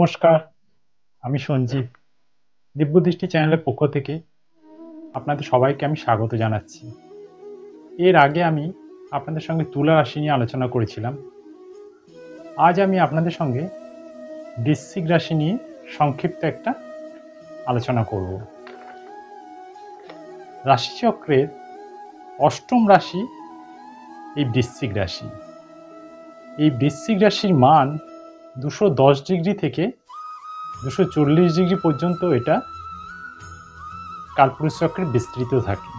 নমস্কার, আমি সঞ্জীব। দিব্যদৃষ্টি চ্যানেলের পক্ষ থেকে আপনাদের সবাইকে আমি স্বাগত জানাচ্ছি। এর আগে আমি আপনাদের সঙ্গে তুলা রাশি নিয়ে আলোচনা করেছিলাম। আজ আমি আপনাদের সঙ্গে বৃশ্চিক রাশি নিয়ে সংক্ষিপ্ত একটা আলোচনা করব। রাশিচক্রের অষ্টম রাশি এই বৃশ্চিক রাশি। এই বৃশ্চিক রাশির মান 210 ডিগ্রি থেকে 240 ডিগ্রি পর্যন্ত এটা কালপুরুষ চক্রে বিস্তৃত থাকে।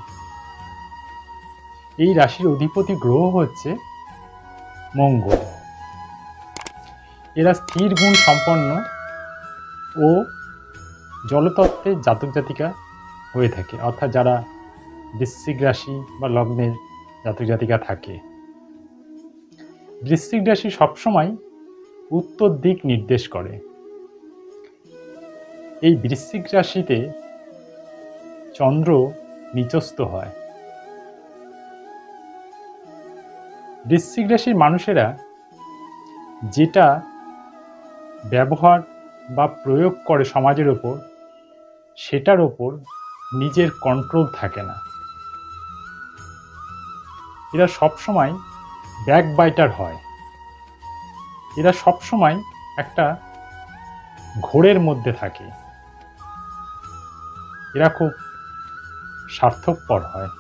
এই রাশির অধিপতি গ্রহ হচ্ছে মঙ্গল। এরা স্থির গুণ সম্পন্ন ও জলতত্ত্বের জাতক জাতিকা হয়ে থাকে, অর্থাৎ যারা বৃশ্চিক রাশি বা লগ্নের জাতক জাতিকা থাকে। বৃশ্চিক রাশি সবসময় উত্তর দিক নির্দেশ করে। এই বৃশ্চিক রাশিতে চন্দ্র নিচস্থ হয়। বৃশ্চিক রাশির মানুষেরা যেটা ব্যবহার বা প্রয়োগ করে সমাজের ওপর, সেটার ওপর নিজের কন্ট্রোল থাকে না। এরা সবসময় ব্যাকবাইটার হয়। এরা সবসময় একটা ঘোরের মধ্যে থাকে। এরা খুব স্বার্থপর হয়।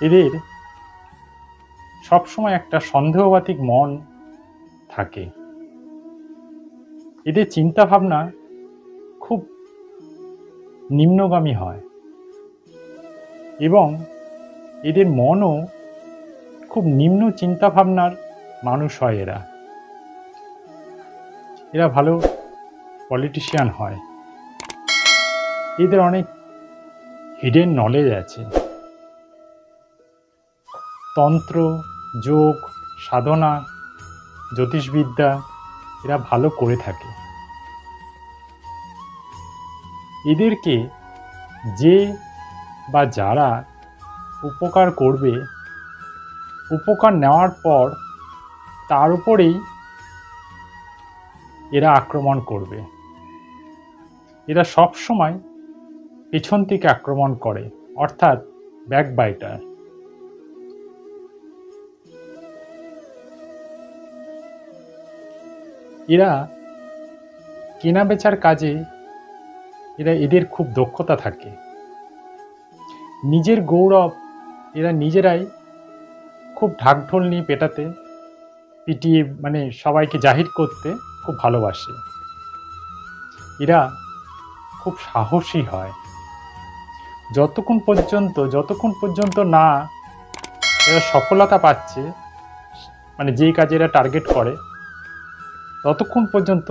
এদের সবসময় একটা সন্দেহবাতিক মন থাকে। এদের চিন্তা ভাবনা খুব নিম্নগামী হয় এবং এদের মনও খুব নিম্ন চিন্তা ভাবনার মানুষ হয়। এরা ভালো পলিটিশিয়ান হয়। এদের অনেক হিডেন নলেজ আছে। তন্ত্র, যোগ, সাধনা, জ্যোতিষবিদ্যা এরা ভালো করে থাকে। এদেরকে যে বা যারা উপকার করবে, উপকার নেওয়ার পর তার উপরেই এরা আক্রমণ করবে। এরা সব সময় পেছন থেকে আক্রমণ করে, অর্থাৎ ব্যাকবাইটার। এরা কেনা বেচার কাজে এদের খুব দক্ষতা থাকে। নিজের গৌরব এরা নিজেরাই খুব ঢাকঢোল নিয়ে পিটিয়ে সবাইকে জাহির করতে খুব ভালোবাসে। এরা খুব সাহসী হয়। যতক্ষণ পর্যন্ত না এরা সফলতা পাচ্ছে, যেই কাজে এরা টার্গেট করে, ততক্ষণ পর্যন্ত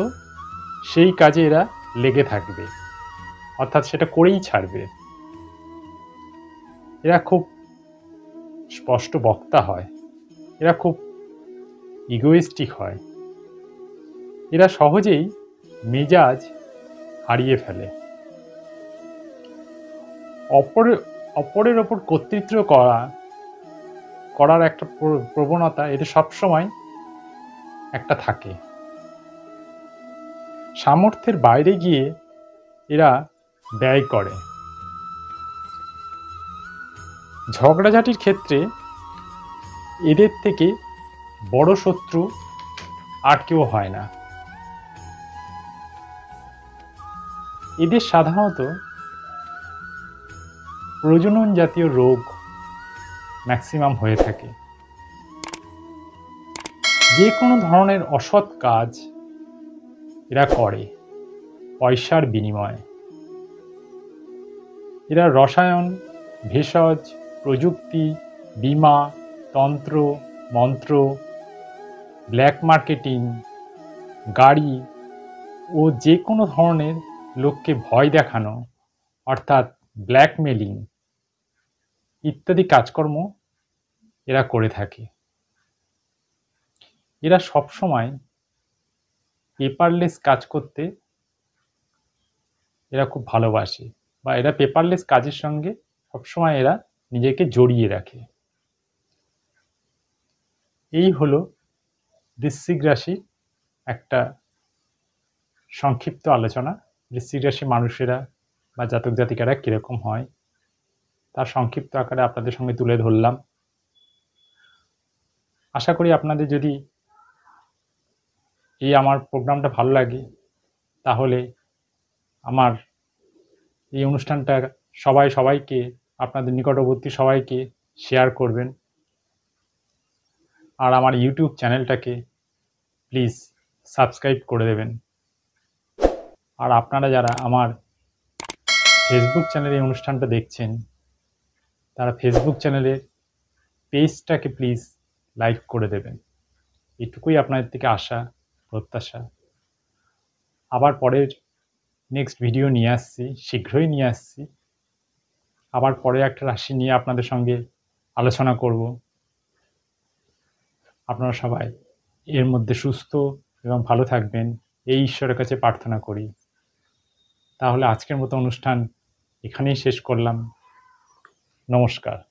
সেই কাজে এরা লেগে থাকবে, অর্থাৎ সেটা করেই ছাড়বে। এরা খুব স্পষ্ট বক্তা হয়। এরা খুব ইগোইস্টিক হয়। এরা সহজেই মেজাজ হারিয়ে ফেলে। অপরের ওপর কর্তৃত্ব করার একটা প্রবণতা এদের সবসময় একটা থাকে। সামর্থ্যের বাইরে গিয়ে এরা ব্যয় করে। ঝগড়াঝাটির ক্ষেত্রে এদের থেকে বড় শত্রু আর কেউ হয় না। এদের সাধারণত প্রজনন জাতীয় রোগ ম্যাক্সিমাম হয়ে থাকে। যে কোনো ধরনের অসৎ কাজ এরা করে পয়সার বিনিময়ে। এরা রসায়ন, ভেষজ, প্রযুক্তি, বীমা, তন্ত্র, মন্ত্র, ব্ল্যাক মার্কেটিং, গাড়ি ও যে কোনো ধরনের লোককে ভয় দেখানো, অর্থাৎ ব্ল্যাকমেলিং ইত্যাদি কাজকর্ম এরা করে থাকে। এরা সবসময় পেপারলেস কাজ করতে এরা খুব ভালোবাসে, বা এরা পেপারলেস কাজের সঙ্গে সবসময় এরা নিজেকে জড়িয়ে রাখে। এই হলো বৃশ্চিক রাশির একটা সংক্ষিপ্ত আলোচনা, বৃশ্চিক রাশি মানুষেরা বা জাতক জাতিকারা কীরকম হয় তার সংক্ষিপ্ত আকারে আপনাদের সঙ্গে তুলে ধরলাম। আশা করি আপনাদের যদি এই আমার প্রোগ্রামটা ভালো লাগে তাহলে আমার এই অনুষ্ঠানটা সবাইকে আপনাদের নিকটবর্তী সবাইকে শেয়ার করবেন। আর আমার ইউটিউব চ্যানেলটাকে প্লিজ সাবস্ক্রাইব করে দেবেন। আর আপনারা যারা আমার ফেসবুক চ্যানেলে এই অনুষ্ঠানটা দেখছেন তারা ফেসবুক চ্যানেলের পেজটাকে প্লিজ লাইক করে দেবেন। এটুকুই আপনাদের থেকে আশা, প্রত্যাশা। আবার পরের নেক্সট ভিডিও নিয়ে আসছি, শীঘ্রই নিয়ে আসছি। আবার পরে একটা রাশি নিয়ে আপনাদের সঙ্গে আলোচনা করব। আপনারা সবাই এর মধ্যে সুস্থ এবং ভালো থাকবেন এই ঈশ্বরের কাছে প্রার্থনা করি। তাহলে আজকের মতো অনুষ্ঠান এখানেই শেষ করলাম। নমস্কার।